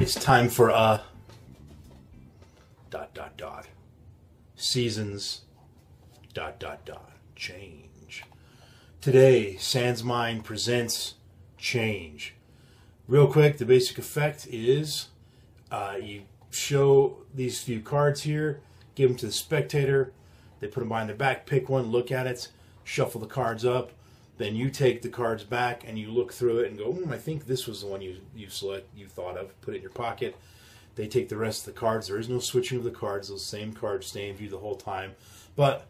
It's time for seasons change. Today, SansMinds presents change. Real quick, the basic effect is you show these few cards here, give them to the spectator, they put them behind their back, pick one, look at it, shuffle the cards up, then you take the cards back and you look through it and go, I think this was the one you thought of, put it in your pocket. They take the rest of the cards. There is no switching of the cards. Those same cards stay in view the whole time. But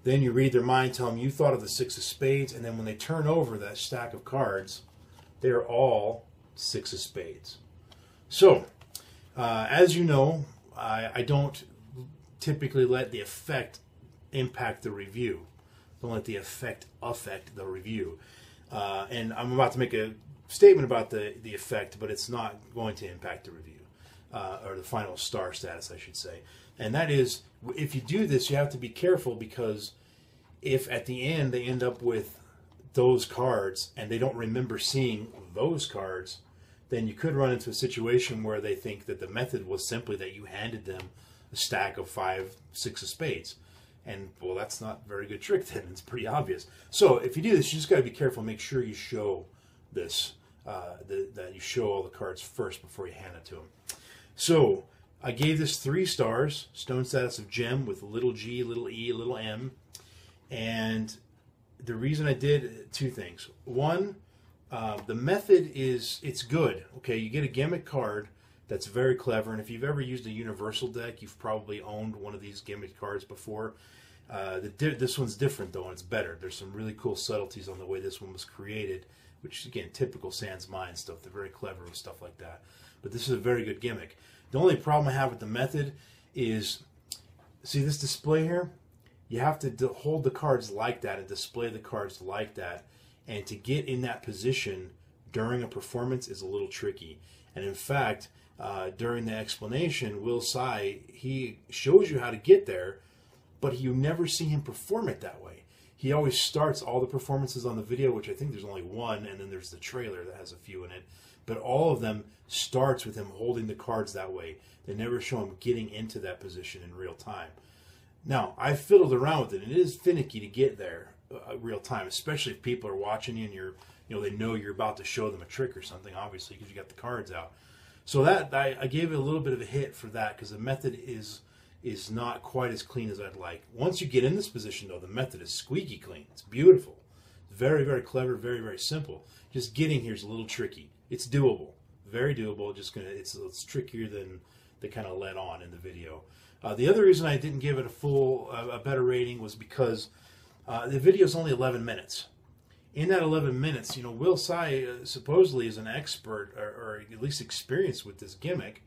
then you read their mind, tell them you thought of the six of spades, and then when they turn over that stack of cards, they're all six of spades. So, as you know, I don't typically let the effect impact the review. Don't let the effect affect the review. And I'm about to make a statement about the effect, but it's not going to impact the review. Or the final star status, I should say. And that is, if you do this, you have to be careful, because if at the end they end up with those cards and they don't remember seeing those cards, then you could run into a situation where they think that the method was simply that you handed them a stack of 5, 6 of spades. And, well, that's not a very good trick then. It's pretty obvious. So if you do this, you just got to be careful. Make sure you show this, that you show all the cards first before you hand it to them. So I gave this 3 stars, stone status of gem with a little g, little e, little m. And the reason I did 2 things. One, the method is, it's good. Okay, you get a gimmick card that's very clever. And if you've ever used a universal deck, you've probably owned one of these gimmick cards before. This one's different, though, and it's better. There's some really cool subtleties on the way this one was created, which is, again, typical SansMinds stuff. They're very clever with stuff like that. But this is a very good gimmick. The only problem I have with the method is, see this display here? You have to hold the cards like that and display the cards like that. And to get in that position during a performance is a little tricky. And in fact, during the explanation, Will Tsai, he shows you how to get there, but you never see him perform it that way. He always starts all the performances on the video, which I think there's only one, and then there's the trailer that has a few in it. But all of them starts with him holding the cards that way. They never show him getting into that position in real time. Now, I fiddled around with it, and it is finicky to get there real time, especially if people are watching you and they know you're about to show them a trick or something, obviously, because you got the cards out. So that I gave it a little bit of a hit for that, because the method is not quite as clean as I'd like. Once you get in this position, though, the method is squeaky clean. It's beautiful. It's very, very clever, very, very simple. Just getting here is a little tricky. It's doable, very doable. It's trickier than they kind of let on in the video. The other reason I didn't give it a better rating was because the video is only 11 minutes. In that 11 minutes, Will Tsai supposedly is an expert or at least experienced with this gimmick.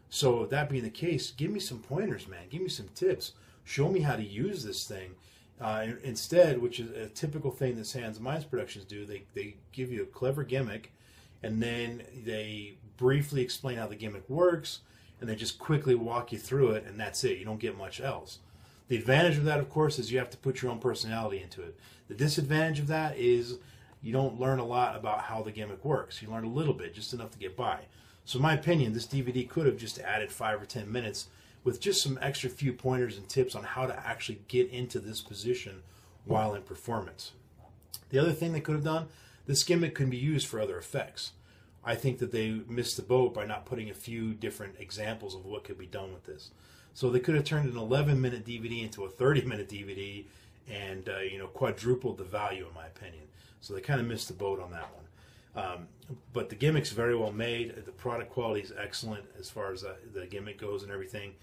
So that being the case, give me some pointers, man. Give me some tips. Show me how to use this thing. Instead, which is a typical thing that SansMinds Productions do, they give you a clever gimmick, and then they briefly explain how the gimmick works, and they just quickly walk you through it, and that's it. You don't get much else. The advantage of that, of course, is you have to put your own personality into it. The disadvantage of that is you don't learn a lot about how the gimmick works. You learn a little bit, just enough to get by. So in my opinion, this DVD could have just added 5 or 10 minutes with just some extra few pointers and tips on how to actually get into this position while in performance. The other thing they could have done, this gimmick can be used for other effects. I think that they missed the boat by not putting a few different examples of what could be done with this. So they could have turned an 11-minute DVD into a 30-minute DVD and quadrupled the value, in my opinion. So they kind of missed the boat on that one. But the gimmick's very well made. The product quality is excellent as far as the gimmick goes and everything.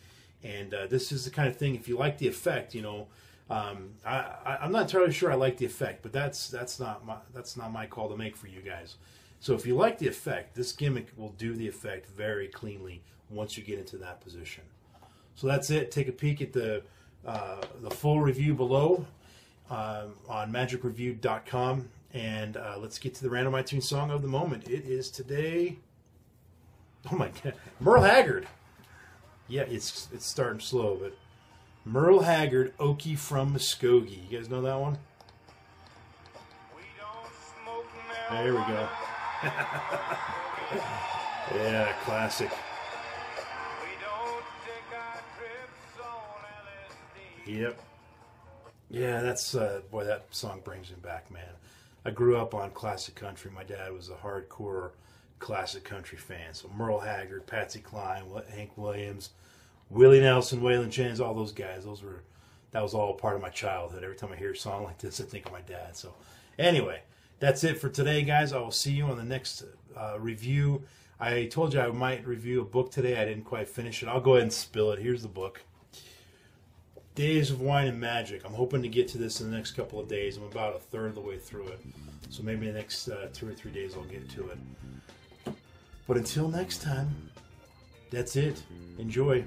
And this is the kind of thing, if you like the effect, I'm not entirely sure I like the effect, but that's not my call to make for you guys. So if you like the effect, this gimmick will do the effect very cleanly once you get into that position. So that's it. Take a peek at the full review below on magicreview.com, and let's get to the random iTunes song of the moment. It is today, oh my God, Merle Haggard. Yeah, it's starting slow, but Merle Haggard, Okie from Muskogee. You guys know that one? We don't smoke There we go. Yeah, classic. Yep. Yeah, that's, boy, that song brings me back, man. I grew up on classic country. My dad was a hardcore classic country fan. So Merle, Haggard, Patsy Cline, Hank Williams, Willie Nelson, Waylon Jennings, all those guys. That was all part of my childhood. Every time I hear a song like this, I think of my dad. So anyway, that's it for today, guys. I will see you on the next review. I told you I might review a book today. I didn't quite finish it. I'll go ahead and spill it. Here's the book. Days of Wine and Magic. I'm hoping to get to this in the next couple of days. I'm about a third of the way through it. So maybe the next 2 or 3 days I'll get to it. But until next time, that's it. Enjoy.